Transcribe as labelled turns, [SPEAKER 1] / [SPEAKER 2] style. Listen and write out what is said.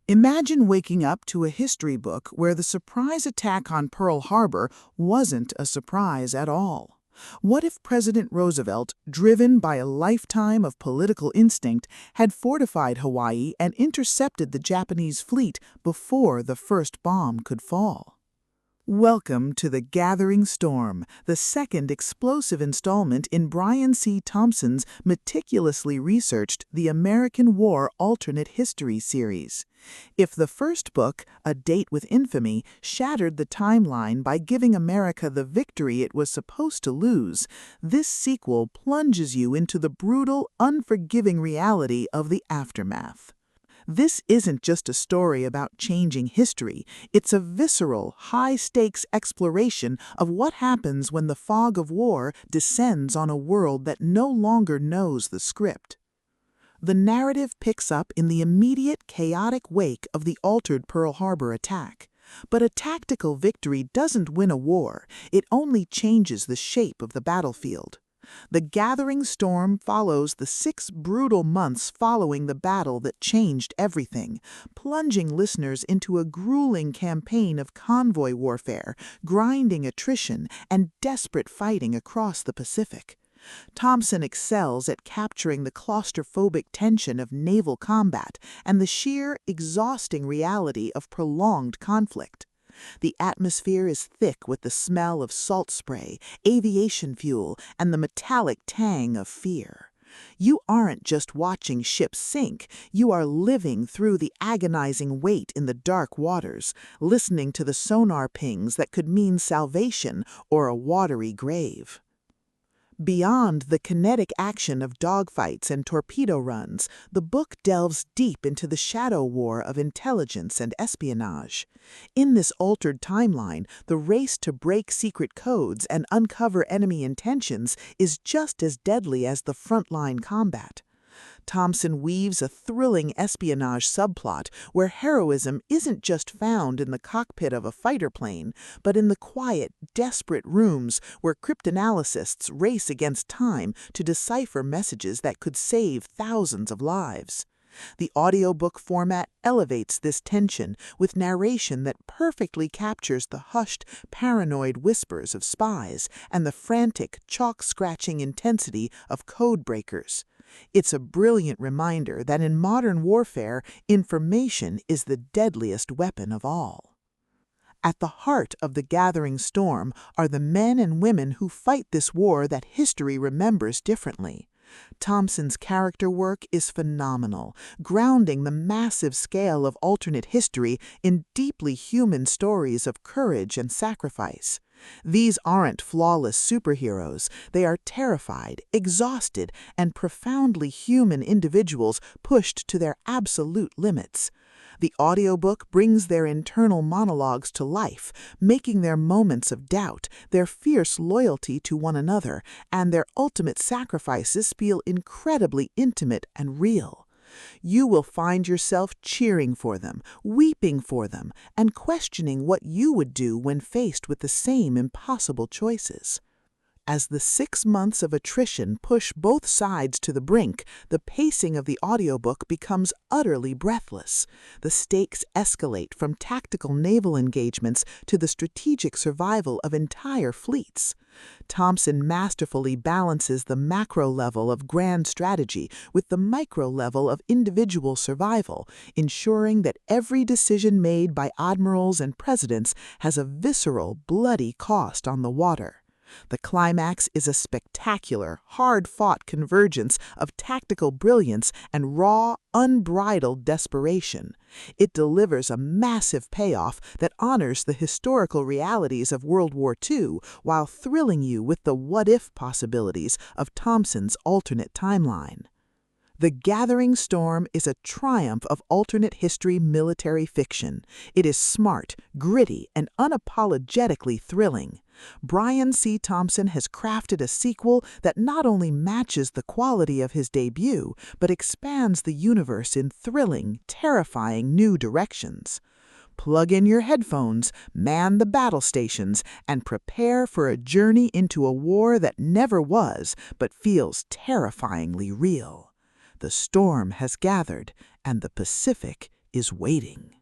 [SPEAKER 1] Imagine waking up to a history book where the surprise attack on Pearl Harbor wasn't a surprise at all. What if President Roosevelt, driven by a lifetime of political instinct, had fortified Hawaii and intercepted the Japanese fleet before the first bomb could fall? Welcome to The Gathering Storm, the second explosive installment in Brian C. Thompson's meticulously researched The American War Alternate History series. If the first book, A Date with Infamy, shattered the timeline by giving America the victory it was supposed to lose, this sequel plunges you into the brutal, unforgiving reality of the aftermath. This isn't just a story about changing history, it's a visceral, high-stakes exploration of what happens when the fog of war descends on a world that no longer knows the script. The narrative picks up in the immediate, chaotic wake of the altered Pearl Harbor attack. But a tactical victory doesn't win a war, it only changes the shape of the battlefield. The Gathering Storm follows the 6 brutal months following the battle that changed everything, plunging listeners into a grueling campaign of convoy warfare, grinding attrition, and desperate fighting across the Pacific. Thompson excels at capturing the claustrophobic tension of naval combat and the sheer, exhausting reality of prolonged conflict. The atmosphere is thick with the smell of salt spray, aviation fuel, and the metallic tang of fear. You aren't just watching ships sink, you are living through the agonizing wait in the dark waters, listening to the sonar pings that could mean salvation or a watery grave. Beyond the kinetic action of dogfights and torpedo runs, the book delves deep into the shadow war of intelligence and espionage. In this altered timeline, the race to break secret codes and uncover enemy intentions is just as deadly as the frontline combat. Thompson weaves a thrilling espionage subplot where heroism isn't just found in the cockpit of a fighter plane, but in the quiet, desperate rooms where cryptanalysts race against time to decipher messages that could save thousands of lives. The audiobook format elevates this tension with narration that perfectly captures the hushed, paranoid whispers of spies and the frantic, chalk-scratching intensity of codebreakers. It's a brilliant reminder that in modern warfare, information is the deadliest weapon of all. At the heart of the Gathering Storm are the men and women who fight this war that history remembers differently. Thompson's character work is phenomenal, grounding the massive scale of alternate history in deeply human stories of courage and sacrifice. These aren't flawless superheroes, they are terrified, exhausted, and profoundly human individuals pushed to their absolute limits. The audiobook brings their internal monologues to life, making their moments of doubt, their fierce loyalty to one another, and their ultimate sacrifices feel incredibly intimate and real. You will find yourself cheering for them, weeping for them, and questioning what you would do when faced with the same impossible choices. As the 6 months of attrition push both sides to the brink, the pacing of the audiobook becomes utterly breathless. The stakes escalate from tactical naval engagements to the strategic survival of entire fleets. Thompson masterfully balances the macro level of grand strategy with the micro level of individual survival, ensuring that every decision made by admirals and presidents has a visceral, bloody cost on the water. The climax is a spectacular, hard-fought convergence of tactical brilliance and raw, unbridled desperation. It delivers a massive payoff that honors the historical realities of World War II while thrilling you with the what-if possibilities of Thompson's alternate timeline. The Gathering Storm is a triumph of alternate history military fiction. It is smart, gritty, and unapologetically thrilling. Brian C. Thompson has crafted a sequel that not only matches the quality of his debut, but expands the universe in thrilling, terrifying new directions. Plug in your headphones, man the battle stations, and prepare for a journey into a war that never was, but feels terrifyingly real. The storm has gathered, and the Pacific is waiting.